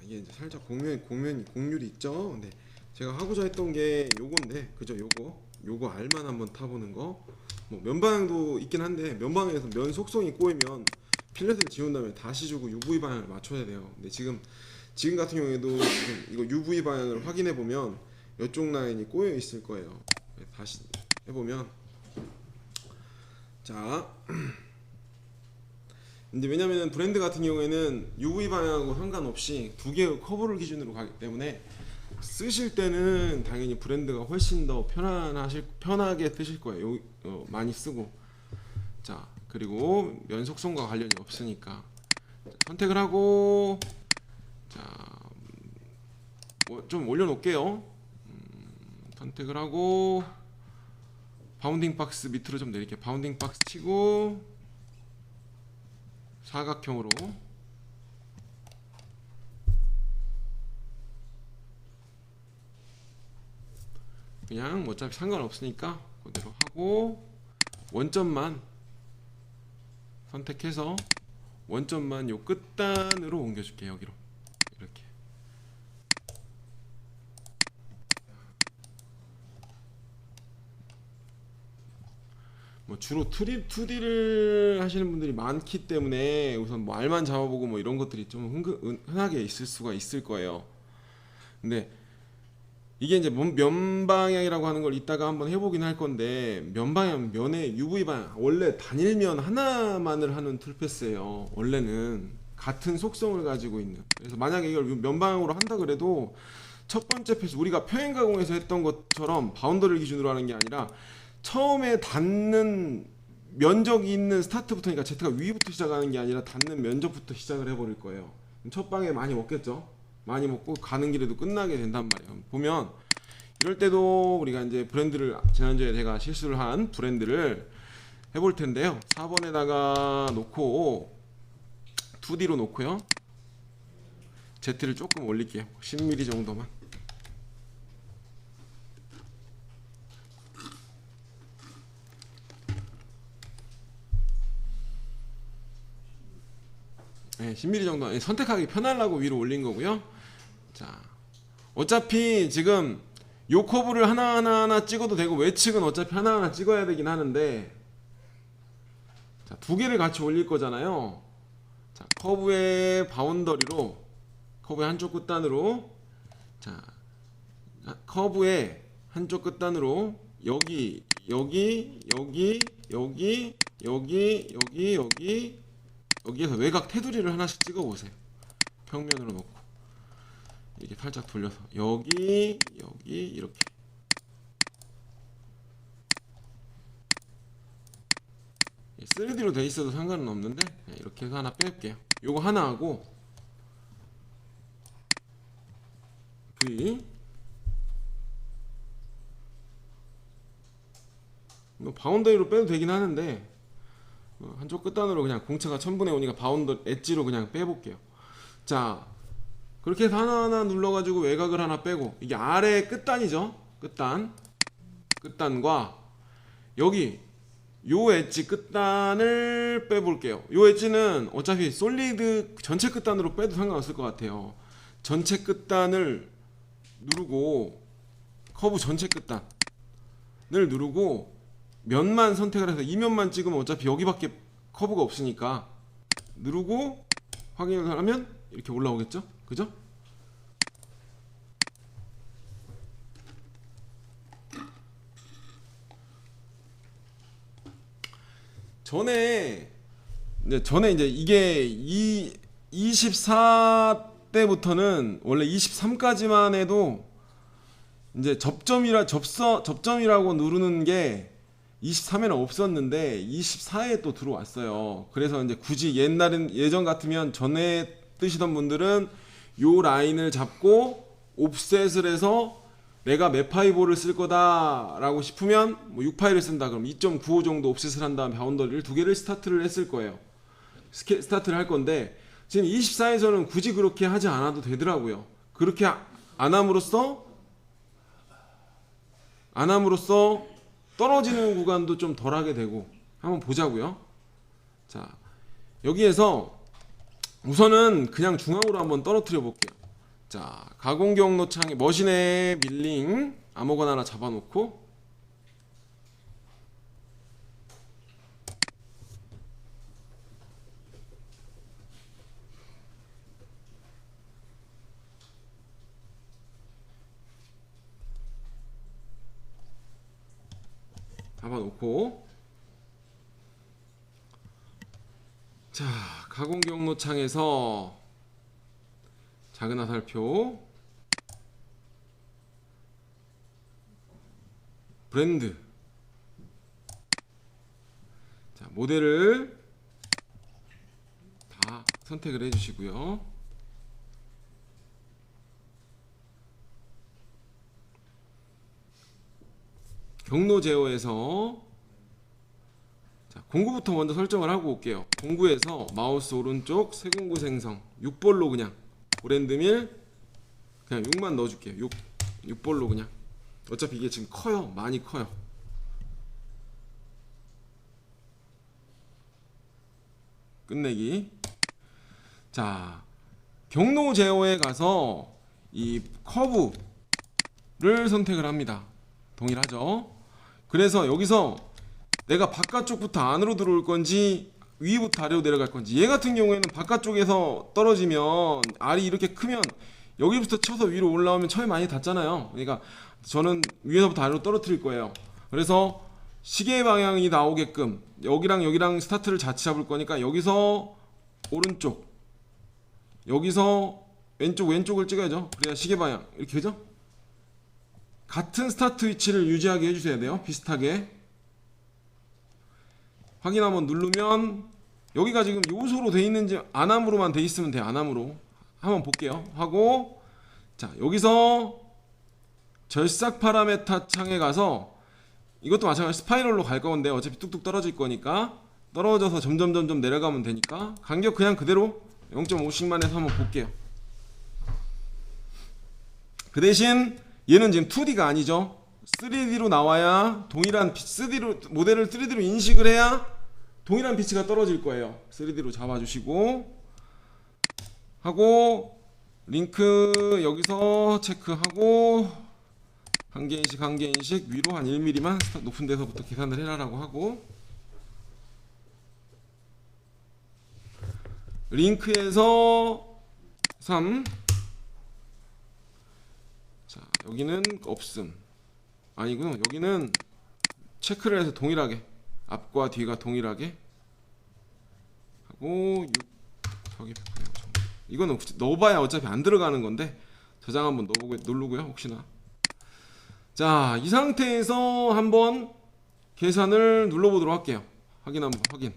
이게 이제 살짝 곡률이 있죠. 근데 제가 하고자 했던 게 요건데, 그죠? 요거 알만 한번 타보는 거. 뭐 면방향도 있긴 한데 면방향에서 면 속성이 꼬이면 필렛을 지운 다음에 다시 주고 UV 방향을 맞춰야 돼요. 근데 지금 같은 경우에도 지금 이거 UV 방향을 확인해 보면 이쪽 라인이 꼬여 있을 거예요. 다시 해보면, 자 근데 왜냐면은 브랜드 같은 경우에는 UV 방향하고 상관없이 두 개의 커브를 기준으로 가기 때문에 쓰실 때는 당연히 브랜드가 훨씬 더 편하게 쓰실 거예요. 많이 쓰고. 자, 그리고 면 속성과 관련이 없으니까 선택을 하고, 자, 뭐 좀 올려놓을게요. 선택을 하고 바운딩 박스 밑으로 좀 내릴게요. 바운딩 박스 치고 사각형으로 그냥 어차피 상관없으니까 그대로 하고, 원점만 선택해서 원점만 요 끝단으로 옮겨줄게요. 여기로 이렇게. 뭐 주로 2D를 하시는 분들이 많기 때문에 우선 뭐 알만 잡아보고 뭐 이런 것들이 좀 흔하게 있을 수가 있을 거예요. 근데 이게 이제 면방향이라고 하는 걸 이따가 한번 해보긴 할 건데, 면방향, 면의 UV 방향, 원래 단일면 하나만을 하는 툴패스예요. 원래는 같은 속성을 가지고 있는. 그래서 만약에 이걸 면방향으로 한다 그래도 첫 번째 패스, 우리가 표현 가공에서 했던 것처럼 바운더리를 기준으로 하는 게 아니라 처음에 닿는 면적이 있는 스타트부터니까 Z가 위부터 시작하는 게 아니라 닿는 면적부터 시작을 해버릴 거예요. 첫 방에 많이 먹겠죠. 많이 먹고 가는 길에도 끝나게 된단 말이에요. 보면 이럴 때도 우리가 이제 브랜드를, 지난주에 제가 실수를 한 브랜드를 해볼 텐데요. 4번에다가 놓고 2D로 놓고요. Z를 조금 올릴게요. 10mm 정도만. 네, 10mm 정도 선택하기 편하려고 위로 올린 거고요. 자, 어차피 지금 요 커브를 하나하나 찍어도 되고 외측은 어차피 하나하나 찍어야 되긴 하는데, 자, 두 개를 같이 올릴 거잖아요. 자, 커브의 바운더리로, 커브의 한쪽 끝단으로, 자, 커브의 한쪽 끝단으로 여기 여기에서 외곽 테두리를 하나씩 찍어 보세요. 평면으로 놓고 이렇게 살짝 돌려서 여기 이렇게. 3D로 돼 있어도 상관은 없는데 이렇게 해서 하나 뺄게요. 요거 하나 하고 V, 바운더리로 빼도 되긴 하는데 한쪽 끝단으로 그냥 공차가 1000분의 5니까 바운더 엣지로 그냥 빼볼게요. 자, 그렇게 해서 하나하나 눌러가지고 외곽을 하나 빼고, 이게 아래 끝단이죠. 끝단과 여기 요 엣지 끝단을 빼볼게요. 요 엣지는 어차피 솔리드 전체 끝단으로 빼도 상관없을 것 같아요. 전체 끝단을 누르고 커브 전체 끝단을 누르고 면만 선택을 해서 이면만 찍으면 어차피 여기밖에 커브가 없으니까 누르고 확인을 하면 이렇게 올라오겠죠? 그죠? 전에 이제 이게 24 때부터는 원래 23까지만 해도 이제 접점이라고 누르는 게 23에는 없었는데 24에 또 들어왔어요. 그래서 이제 굳이 예전 같으면 전에 뜨시던 분들은 요 라인을 잡고 옵셋을 해서 내가 몇 파이볼을 쓸 거다 라고 싶으면 뭐 6파이를 쓴다 그럼 2.95 정도 옵셋을 한 다음 바운더리를 두 개를 스타트를 했을 거예요. 스타트를 할 건데 지금 24에서는 굳이 그렇게 하지 않아도 되더라고요. 그렇게 안 함으로써 떨어지는 구간도 좀 덜하게 되고. 한번 보자고요. 자, 여기에서 우선은 그냥 중앙으로 한번 떨어뜨려 볼게요. 자, 가공 경로 창에 머신에 밀링 아무거나 하나 잡아놓고 자, 가공 경로 창에서 작은 화살표 브랜드, 자, 모델을 다 선택을 해 주시고요. 경로 제어에서 자, 공구부터 먼저 설정을 하고 올게요. 공구에서 마우스 오른쪽 세공구 생성 6볼로 그냥 브랜드밀 그냥 6만 넣어줄게요. 6볼로 그냥. 어차피 이게 지금 커요. 많이 커요. 끝내기. 자, 경로 제어에 가서 이 커브를 선택을 합니다. 동일하죠? 그래서 여기서 내가 바깥쪽부터 안으로 들어올 건지 위부터 아래로 내려갈 건지, 얘 같은 경우에는 바깥쪽에서 떨어지면 알이 이렇게 크면 여기부터 쳐서 위로 올라오면 처에 많이 닿잖아요. 그러니까 저는 위에서부터 아래로 떨어뜨릴 거예요. 그래서 시계 방향이 나오게끔 여기랑 여기랑 스타트를 같이 잡을 거니까 여기서 오른쪽, 여기서 왼쪽을 찍어야죠. 그래야 시계 방향 이렇게 그죠? 같은 스타트 위치를 유지하게 해주셔야 돼요. 비슷하게 확인 한번 누르면 여기가 지금 요소로 돼 있는지 안암으로만 돼 있으면 돼요. 안암으로 한번 볼게요. 하고 자, 여기서 절삭 파라메타 창에 가서 이것도 마찬가지 스파이럴로 갈 건데 어차피 뚝뚝 떨어질 거니까 떨어져서 점점 내려가면 되니까 간격 그냥 그대로 0.5씩만 해서 한번 볼게요. 그 대신 얘는 지금 2D가 아니죠. 3D로 나와야 동일한 3D로 모델을 3D로 인식을 해야 동일한 피치가 떨어질 거예요. 3D로 잡아주시고 하고 링크 여기서 체크하고 한 개 인식 위로 한 1mm만 높은 데서부터 계산을 해라라고 하고 링크에서 3 자, 여기는 없음 아니구나. 여기는 체크를 해서 동일하게 앞과 뒤가 동일하게 하고 6 이거는 넣어봐야 어차피 안 들어가는 건데 저장 한번 누르고요. 혹시나 자, 이 상태에서 한번 계산을 눌러보도록 할게요. 확인.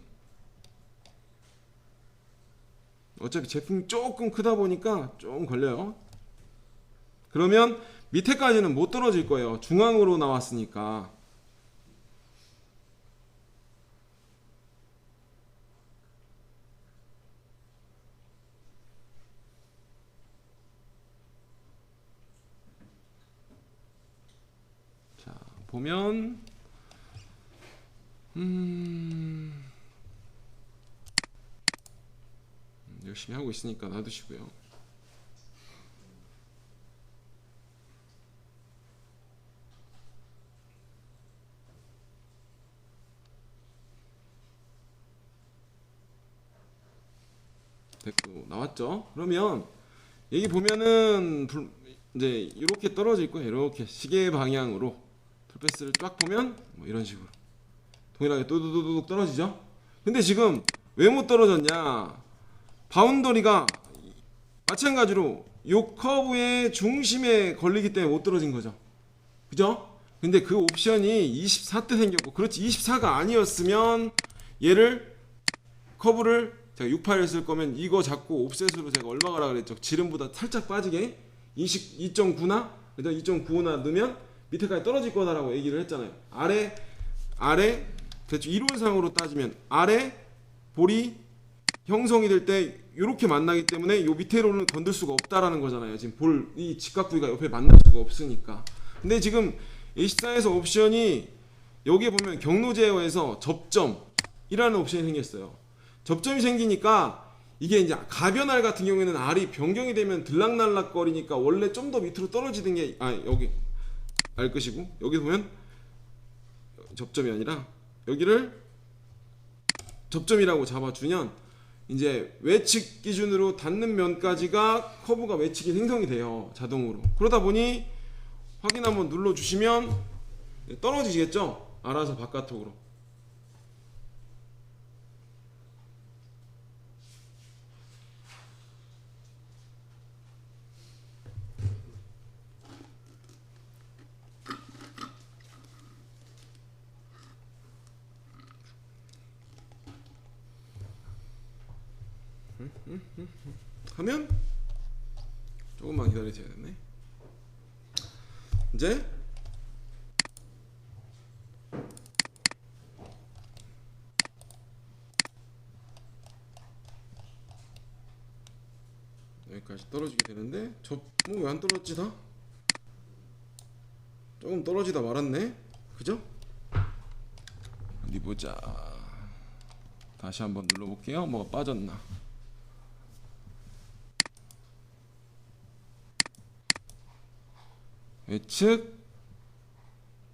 어차피 제품이 조금 크다 보니까 좀 걸려요. 그러면 밑에까지는 못 떨어질 거예요. 중앙으로 나왔으니까. 자, 보면 열심히 하고 있으니까 놔두시고요. 됐고 나왔죠? 그러면 여기 보면은 이제 이렇게 떨어질 거예요. 이렇게 시계 방향으로 풀패스를 쫙 보면 뭐 이런 식으로 동일하게 또두둑 떨어지죠? 근데 지금 왜 못 떨어졌냐? 바운더리가 마찬가지로 요 커브의 중심에 걸리기 때문에 못 떨어진 거죠. 그죠? 근데 그 옵션이 24때 생겼고, 그렇지 24가 아니었으면 얘를 커브를 제가 68을 쓸 거면 이거 잡고 옵셋으로 제가 얼마 가라 그랬죠? 지름보다 살짝 빠지게 2.9나 2.95나 넣으면 밑에까지 떨어질 거다라고 얘기를 했잖아요. 아래 대충 이론상으로 따지면 아래 볼이 형성이 될 때 이렇게 만나기 때문에 요 밑에로는 건들 수가 없다라는 거잖아요. 지금 볼 이 직각 부위가 옆에 만날 수가 없으니까. 근데 지금 A14에서 옵션이 여기에 보면 경로 제어에서 접점이라는 옵션이 생겼어요. 접점이 생기니까 이게 이제 가변알 같은 경우에는 알이 변경이 되면 들락날락거리니까 원래 좀 더 밑으로 떨어지는 게 여기 알 것이고, 여기 보면 접점이 아니라 여기를 접점이라고 잡아주면 이제 외측 기준으로 닿는 면까지가 커브가 외측이 생성이 돼요, 자동으로. 그러다 보니 확인 한번 눌러주시면 떨어지겠죠, 알아서 바깥쪽으로. 하면 조금만 기다리셔야 되네. 이제 여기까지 떨어지게 되는데 뭐 왜 안 떨어졌지? 다 조금 떨어지다 말았네, 그죠? 어디 보자. 다시 한번 눌러볼게요. 뭐가 빠졌나? 외측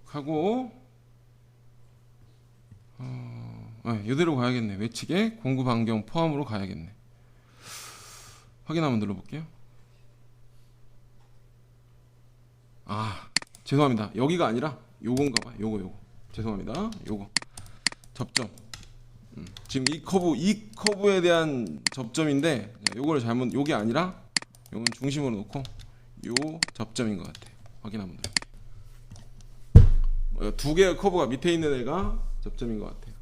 하고 이대로 가야겠네. 외측에 공구 반경 포함으로 가야겠네. 확인 한번 눌러볼게요. 죄송합니다. 여기가 아니라 요건가 봐요. 요거 죄송합니다. 요거 접점. 지금 이 커브에 대한 접점인데 요거를 잘못, 요게 아니라 요건 중심으로 놓고 요 접점인 것 같아요. 확인 한번 해볼게요. 두 개의 커브가 밑에 있는 애가 접점인 것 같아요.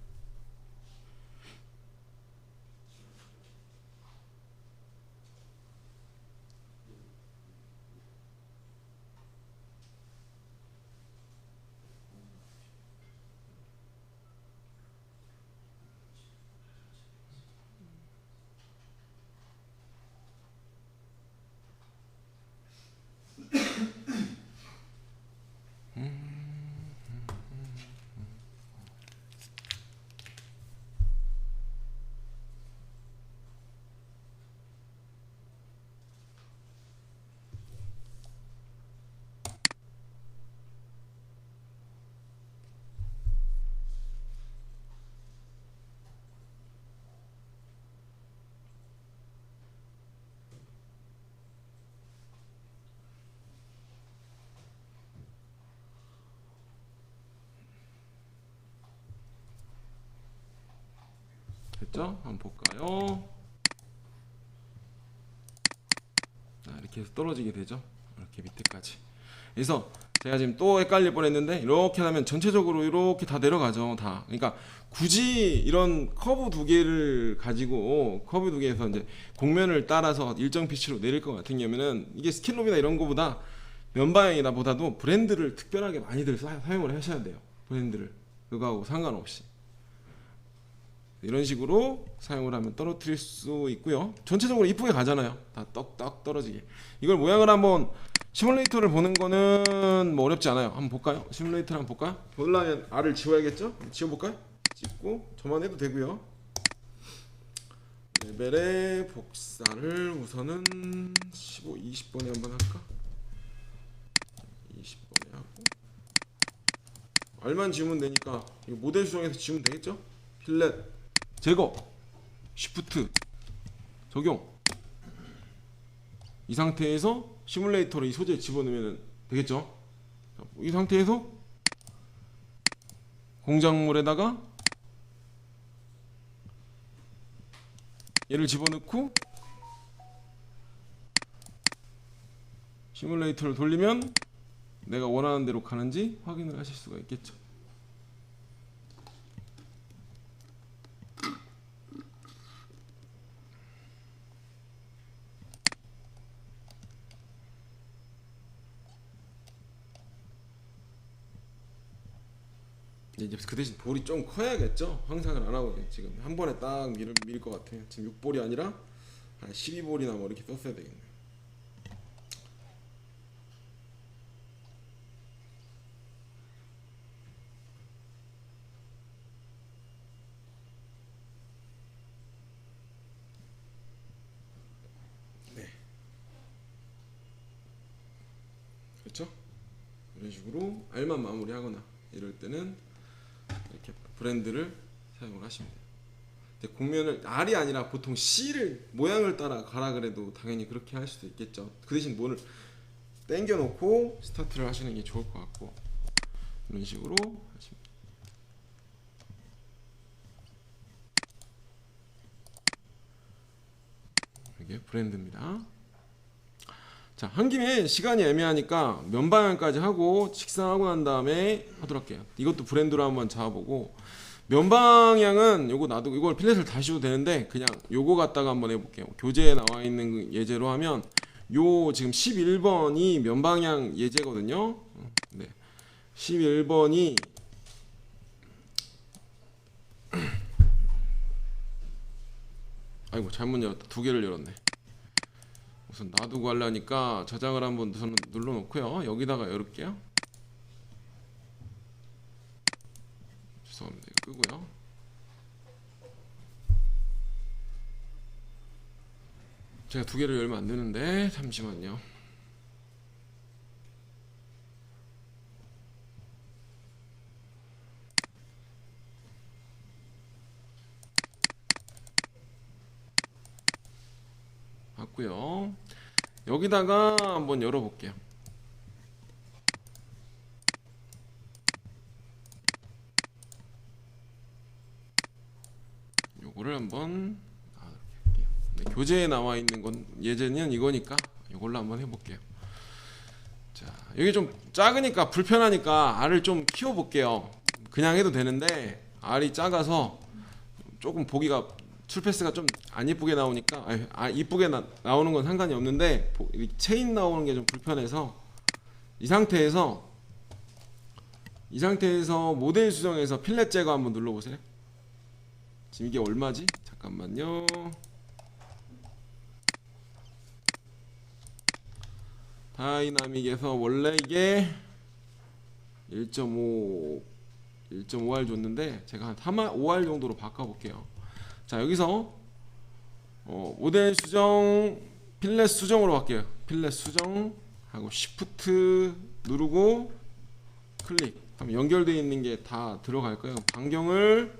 됐죠? 한번 볼까요? 이렇게 해서 떨어지게 되죠. 이렇게 밑에까지. 그래서 제가 지금 또 헷갈릴 뻔했는데 이렇게 하면 전체적으로 이렇게 다 내려가죠. 다. 그러니까 굳이 이런 커브 두 개를 가지고 커브 두 개에서 이제 곡면을 따라서 일정 피치로 내릴 것 같은 경우에는 이게 스킨롭이나 이런 거보다 면방향이나 보다도 브랜드를 특별하게 많이들 사용을 하셔야 돼요. 브랜드를 그거하고 상관없이 이런 식으로 사용을 하면 떨어뜨릴 수 있고요. 전체적으로 이쁘게 가잖아요. 다 떡떡 떨어지게. 이걸 모양을 한번 시뮬레이터를 보는 거는 뭐 어렵지 않아요. 한번 볼까요? 시뮬레이터를 한번 볼까요? 보려면 R을 지워야겠죠? 지워볼까요? 찍고 저만 해도 되고요. 레벨의 복사를 우선은 15, 20번에 한번 할까? 20번에 하고 R만 지우면 되니까 이거 모델 수정해서 지우면 되겠죠? 필렛 제거, 쉬프트 적용. 이 상태에서 시뮬레이터를 이 소재에 집어넣으면 되겠죠. 이 상태에서 공작물에다가 얘를 집어넣고 시뮬레이터를 돌리면 내가 원하는 대로 가는지 확인을 하실 수가 있겠죠. 이제 그 대신 볼이 좀 커야겠죠. 황상을 안 하고 지금 한 번에 딱 밀 것 같아요. 지금 6볼이 아니라 한 12볼이나 뭐 이렇게 썼어야 되겠네요. 이런 식으로 R만 마무리하거나 이럴 때는 이렇게 브랜드를 사용을 하시면 돼요. 근데 곡면을 R이 아니라 보통 C를 모양을 따라 가라 그래도 당연히 그렇게 할 수도 있겠죠. 그 대신 뭐를 당겨 놓고 스타트를 하시는 게 좋을 것 같고, 이런 식으로 하시면 돼요. 이게 브랜드입니다. 자, 한 김에 시간이 애매하니까 면 방향까지 하고 직사하고 난 다음에 하도록 할게요. 이것도 브랜드로 한번 잡아보고, 면 방향은 요거 놔두고 이걸 필렛을 다시 해도 되는데 그냥 요거 갖다가 한번 해볼게요. 교재에 나와 있는 예제로 하면 요 지금 11번이 면 방향 예제거든요. 네. 11번이 아이고 잘못 열었다. 두 개를 열었네. 우선 놔두고 하려니까 저장을 한번 눌러 놓고요. 여기다가 열을게요. 죄송합니다. 이거 끄고요. 제가 두 개를 열면 안 되는데 잠시만요. 맞고요. 여기다가 한번 열어볼게요. 요거를 한번 할게요. 네, 교재에 나와 있는 건 예제는 이거니까 이걸로 한번 해볼게요. 자, 여기 좀 작으니까 불편하니까 R을 좀 키워볼게요. 그냥 해도 되는데 R이 작아서 조금 보기가 출패스가 좀 안 이쁘게 나오니까 이쁘게 나오는 건 상관이 없는데 체인 나오는 게 좀 불편해서 이 상태에서 모델 수정해서 필렛 제거 한번 눌러보세요. 지금 이게 얼마지? 잠깐만요. 다이나믹에서 원래 이게 1.5R 줬는데 제가 한 5R 정도로 바꿔볼게요. 자, 여기서 모델 수정, 필렛 수정으로 할게요. 필렛 수정 하고 Shift 누르고 클릭 하면 연결되어 있는 게 다 들어갈 거예요. 반경을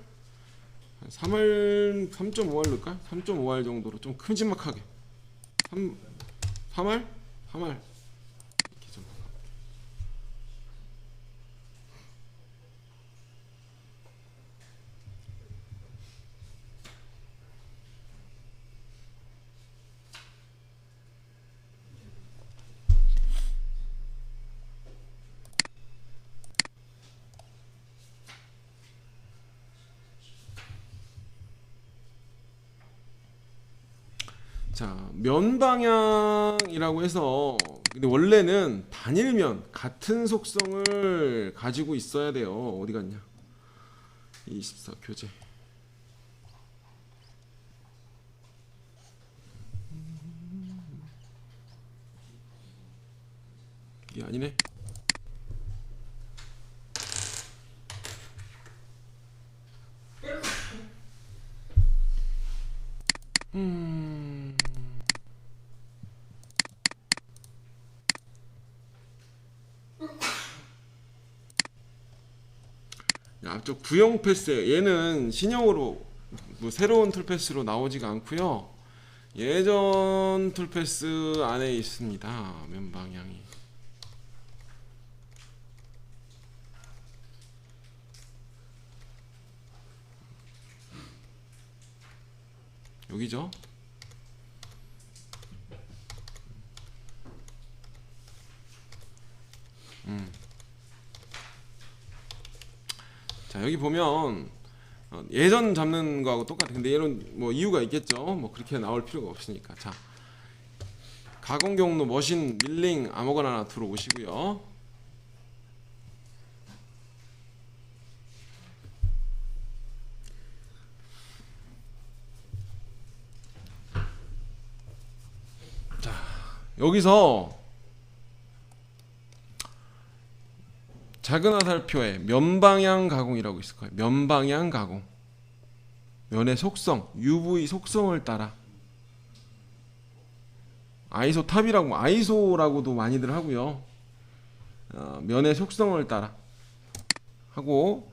3.5R 넣을까? 3.5R 정도로 좀 큼지막하게 3R? 이렇게 좀. 자, 면 방향이라고 해서 근데 원래는 단일면 같은 속성을 가지고 있어야 돼요. 어디 갔냐? 24 교재. 이게 아니네. 앞쪽 구형 패스, 얘는 신형으로 뭐 새로운 툴패스로 나오지가 않고요. 예전 툴패스 안에 있습니다. 면 방향이. 여기죠. 자, 여기 보면 예전 잡는 거하고 똑같아. 근데 얘는 뭐 이유가 있겠죠. 뭐 그렇게 나올 필요가 없으니까. 자, 가공 경로, 머신, 밀링 아무거나 하나 들어오시고요. 자, 여기서 작은 화살표에 면방향 가공이라고 있을 거예요. 면방향 가공. 면의 속성, UV 속성을 따라 아이소 탑이라고, 아이소라고도 많이들 하고요. 면의 속성을 따라 하고,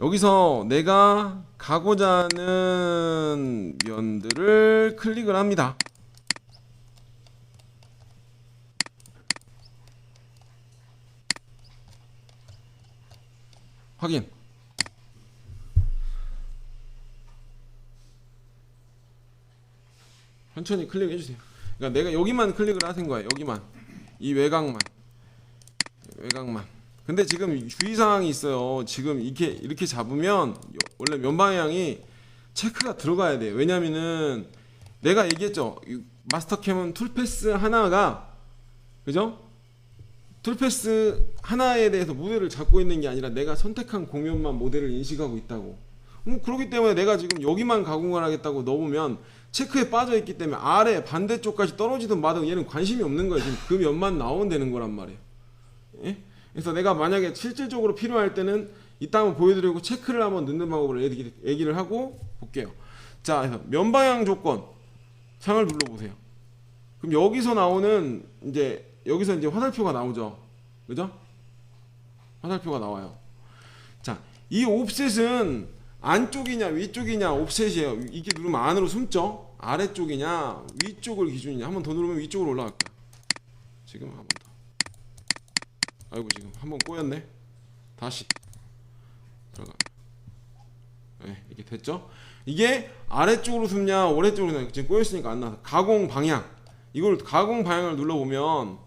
여기서 내가 가고자 하는 면들을 클릭을 합니다. 확인. 천천히 클릭해 주세요. 그러니까 내가 여기만 클릭을 하신 거예요. 여기만. 이 외곽만. 근데 지금 주의사항이 있어요. 지금 이렇게 잡으면 원래 면 방향이 체크가 들어가야 돼요. 왜냐면은 내가 얘기했죠. 마스터캠은 툴패스 하나가, 그죠? 툴패스 하나에 대해서 모델을 잡고 있는 게 아니라 내가 선택한 공면만 모델을 인식하고 있다고. 그렇기 때문에 내가 지금 여기만 가공을 하겠다고 넣으면 체크에 빠져 있기 때문에 아래 반대쪽까지 떨어지든 마든 얘는 관심이 없는 거예요. 지금 그 면만 나오면 되는 거란 말이에요. 예? 그래서 내가 만약에 실질적으로 필요할 때는 이따 한번 보여드리고 체크를 한번 넣는 방법을 얘기를 하고 볼게요. 자, 그래서 면 방향 조건 창을 눌러보세요. 그럼 여기서 나오는 여기서 이제 화살표가 나오죠. 그죠? 화살표가 나와요. 자, 이 옵셋은 안쪽이냐 위쪽이냐 옵셋이에요. 이게 누르면 안으로 숨죠. 아래쪽이냐 위쪽을 기준이냐. 한 번 더 누르면 위쪽으로 올라갈 거야. 지금 한 번 더. 아이고, 지금 한 번 꼬였네. 다시 들어가. 네, 이게 됐죠? 이게 아래쪽으로 숨냐 오래쪽으로 숨냐. 지금 꼬였으니까 안 나와서 가공 방향. 이걸 가공 방향을 눌러보면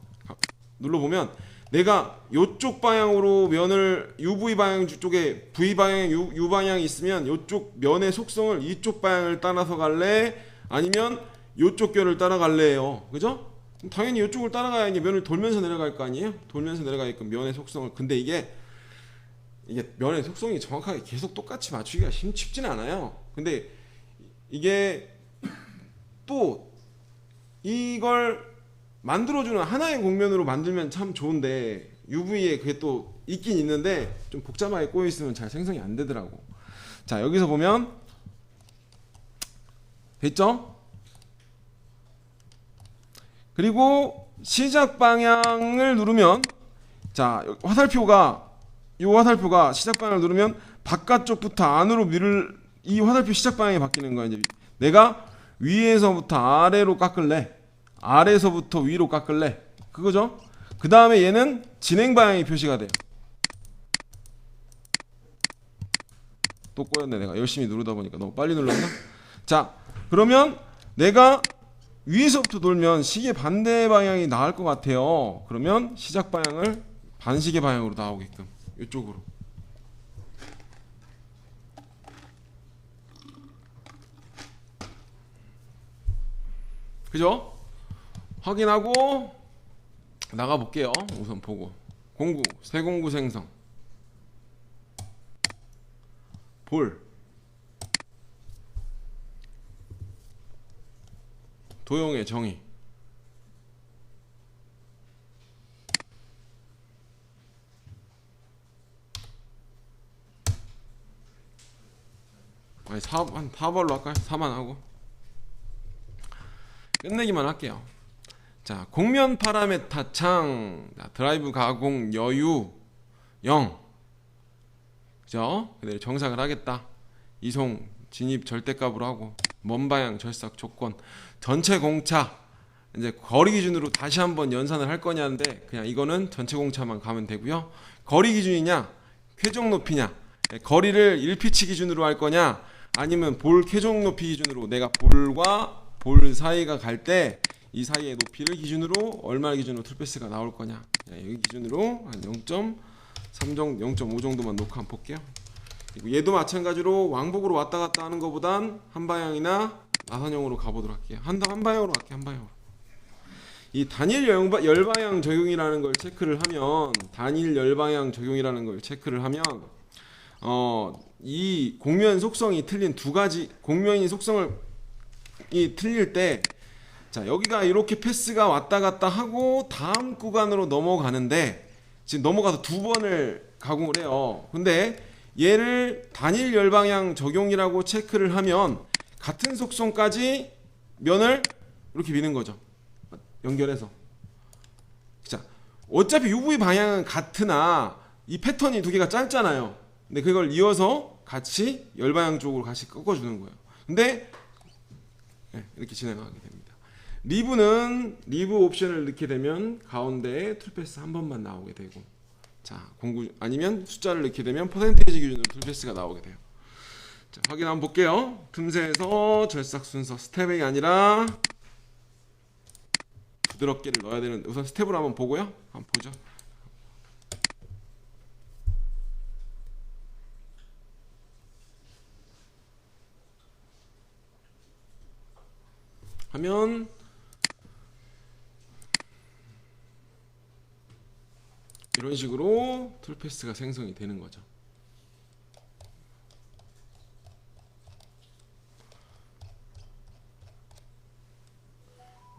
내가 요쪽 방향으로 면을 UV 방향 쪽에 V 방향 U 방향이 있으면 요쪽 면의 속성을 이쪽 방향을 따라서 갈래? 아니면 요쪽 결을 따라갈래요? 그죠? 당연히 이쪽을 따라가야 이게 면을 돌면서 내려갈 거 아니에요? 돌면서 내려가게끔 면의 속성을. 근데 이게 면의 속성이 정확하게 계속 똑같이 맞추기가 쉽지는 않아요. 근데 이게 또 이걸 만들어주는 하나의 공면으로 만들면 참 좋은데 UV에 그게 또 있긴 있는데 좀 복잡하게 꼬여있으면 잘 생성이 안 되더라고. 자, 여기서 보면 됐죠? 그리고 시작 방향을 누르면, 자, 화살표가 시작 방향을 누르면 바깥쪽부터 안으로 이 화살표 시작 방향이 바뀌는 거야. 이제 내가 위에서부터 아래로 깎을래, 아래에서부터 위로 깎을래, 그거죠? 그 다음에 얘는 진행 방향이 표시가 돼요. 또 꼬였네. 내가 열심히 누르다 보니까 너무 빨리 눌렀나? 자, 그러면 내가 위에서부터 돌면 시계 반대 방향이 나을 것 같아요. 그러면 시작 방향을 반시계 방향으로 나오게끔 이쪽으로. 그죠? 확인하고 나가 볼게요. 우선 보고 공구 새 공구 생성 볼 도형의 정의 아니 한 4발로 할까요? 4만 하고 끝내기만 할게요. 자, 공면 파라메타 창, 드라이브 가공 여유 0, 그죠? 그대로 정삭을 하겠다. 이송 진입 절대값으로 하고 먼 방향 절삭 조건 전체 공차 이제 거리 기준으로 다시 한번 연산을 할 거냐는데 그냥 이거는 전체 공차만 가면 되고요. 거리 기준이냐 쾌적 높이냐, 거리를 1피치 기준으로 할 거냐 아니면 볼 쾌적 높이 기준으로 내가 볼과 볼 사이가 갈 때 이 사이의 높이를 기준으로 얼마 기준으로 툴패스가 나올 거냐, 여기 기준으로 한 0.3 정도, 0.5 정도만 놓고 한번 볼게요. 그리고 얘도 마찬가지로 왕복으로 왔다 갔다 하는 것보단 한 방향이나 나선형으로 가보도록 할게요. 한 방향으로 갈게요. 한 방향으로. 이 단일 열방향 적용이라는 걸 체크를 하면, 단일 열방향 적용이라는 걸 체크를 하면 이 공면 속성이 틀린 두 가지 공면이 속성을 틀릴 때, 자, 여기가 이렇게 패스가 왔다 갔다 하고 다음 구간으로 넘어가는데 지금 넘어가서 두 번을 가공을 해요. 근데 얘를 단일 열방향 적용이라고 체크를 하면 같은 속성까지 면을 이렇게 미는 거죠. 연결해서. 자, 어차피 UV 방향은 같으나 이 패턴이 두 개가 짧잖아요. 근데 그걸 이어서 같이 열방향 쪽으로 같이 꺾어주는 거예요. 근데 이렇게 진행하게 됩니다. 리브는 리브 옵션을 넣게 되면 가운데에 툴패스 한 번만 나오게 되고, 자 공구 아니면 숫자를 넣게 되면 퍼센테이지 기준으로 툴패스가 나오게 돼요. 자, 확인 한번 볼게요. 틈새에서 절삭 순서 스텝이 아니라 부드럽게를 넣어야 되는데, 우선 스텝으로 한번 보고요. 한번 보죠. 하면 이런 식으로 툴패스가 생성이 되는 거죠.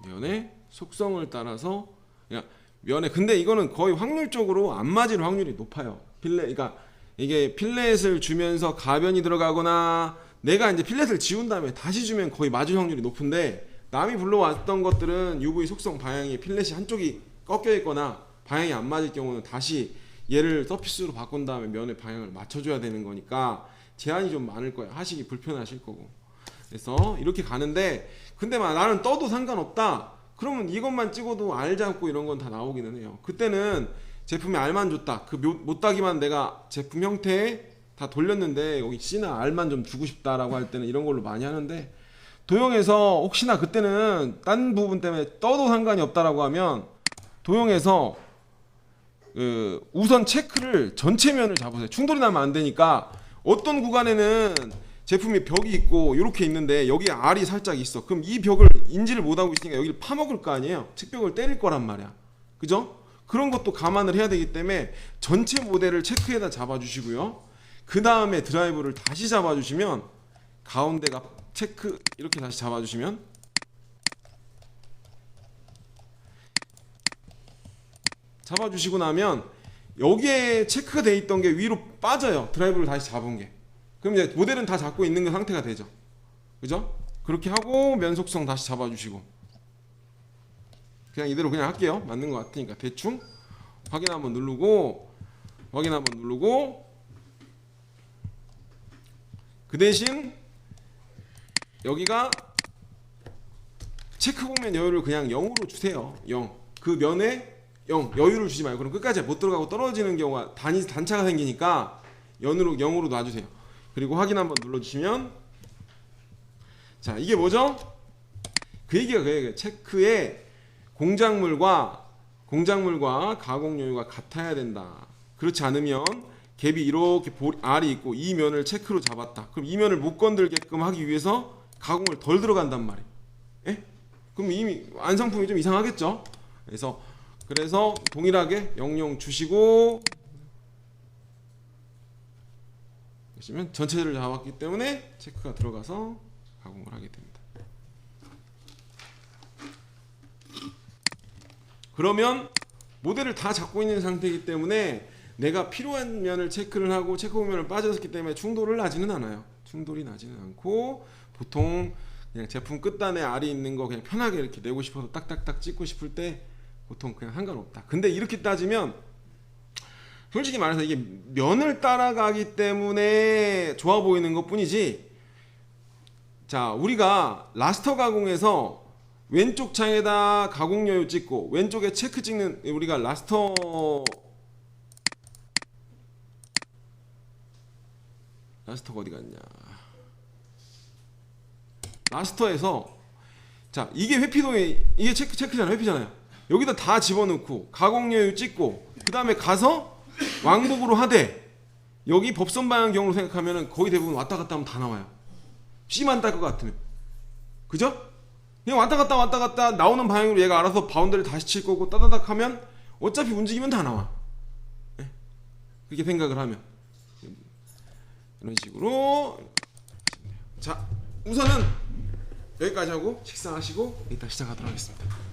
면의 속성을 따라서 면에, 근데 이거는 거의 확률적으로 안 맞을 확률이 높아요. 그러니까 이게 필렛을 주면서 가변이 들어가거나 내가 이제 필렛을 지운 다음에 다시 주면 거의 맞을 확률이 높은데, 남이 불러왔던 것들은 UV 속성 방향이 필렛이 한쪽이 꺾여 있거나 방향이 안 맞을 경우는 다시 얘를 서피스로 바꾼 다음에 면의 방향을 맞춰줘야 되는 거니까 제한이 좀 많을 거예요. 하시기 불편하실 거고. 그래서 이렇게 가는데, 근데 막 나는 떠도 상관없다 그러면 이것만 찍어도 알 잡고 이런 건 다 나오기는 해요. 그때는 제품에 알만 줬다, 그 못따기만 내가 제품 형태에 다 돌렸는데 여기 C나 R만 좀 주고 싶다라고 할 때는 이런 걸로 많이 하는데, 도형에서 혹시나 그때는 딴 부분 때문에 떠도 상관이 없다라고 하면 도형에서 우선 체크를 전체 면을 잡으세요. 충돌이 나면 안 되니까. 어떤 구간에는 제품이 벽이 있고 이렇게 있는데 여기에 R이 살짝 있어. 그럼 이 벽을 인지를 못하고 있으니까 여기를 파먹을 거 아니에요. 책벽을 때릴 거란 말이야. 그죠? 그런 것도 감안을 해야 되기 때문에 전체 모델을 체크에다 잡아주시고요. 그 다음에 드라이브를 다시 잡아주시면 가운데가 체크 이렇게 다시 잡아주시면 잡아주시고 나면 여기에 체크가 돼 있던 게 위로 빠져요. 드라이브를 다시 잡은 게. 그럼 이제 모델은 다 잡고 있는 상태가 되죠. 그죠? 그렇게 하고 면 속성 다시 잡아주시고, 그냥 이대로 그냥 할게요. 맞는 것 같으니까 대충 확인 한번 누르고, 확인 한번 누르고, 그 대신 여기가 체크 공면 여유를 그냥 0으로 주세요. 0. 그 면에 0 여유를 주지 말고, 그럼 끝까지 못 들어가고 떨어지는 경우가 단차가 생기니까 0으로 놔주세요. 그리고 확인 한번 눌러주시면, 자 이게 뭐죠? 그 얘기가 그얘기예요. 체크에 공작물과 가공 여유가 같아야 된다. 그렇지 않으면 갭이 이렇게 R이 있고 이 면을 체크로 잡았다. 그럼 이 면을 못 건들게끔 하기 위해서 가공을 덜 들어간단 말이에요. 예? 그럼 이미 완성품이 좀 이상하겠죠? 그래서 동일하게 00 주시고 보시면 전체를 잡았기 때문에 체크가 들어가서 가공을 하게 됩니다. 그러면 모델을 다 잡고 있는 상태이기 때문에 내가 필요한 면을 체크를 하고 체크 공면을 빠졌기 때문에 충돌이 나지는 않고, 보통 그냥 제품 끝단에 R이 있는 거 그냥 편하게 이렇게 내고 싶어서 딱딱딱 찍고 싶을 때 보통 그냥 상관없다. 근데 이렇게 따지면 솔직히 말해서 이게 면을 따라가기 때문에 좋아 보이는 것 뿐이지, 자 우리가 라스터 가공에서 왼쪽 창에다 가공 여유 찍고 왼쪽에 체크 찍는, 우리가 라스터가 어디 갔냐, 라스터에서 자 이게 회피도에 이게 체크잖아요. 회피잖아요. 여기다 다 집어넣고 가공 여유 찍고 그 다음에 가서 왕복으로 하되, 여기 법선 방향 경우로 생각하면 거의 대부분 왔다 갔다 하면 다 나와요. C만 딸 것 같으면. 그죠? 그냥 왔다 갔다 나오는 방향으로 얘가 알아서 바운더를 다시 칠 거고, 따다닥 하면 어차피 움직이면 다 나와. 네? 그렇게 생각을 하면 이런 식으로. 자 우선은 여기까지 하고 식사하시고 이따 시작하도록 하겠습니다.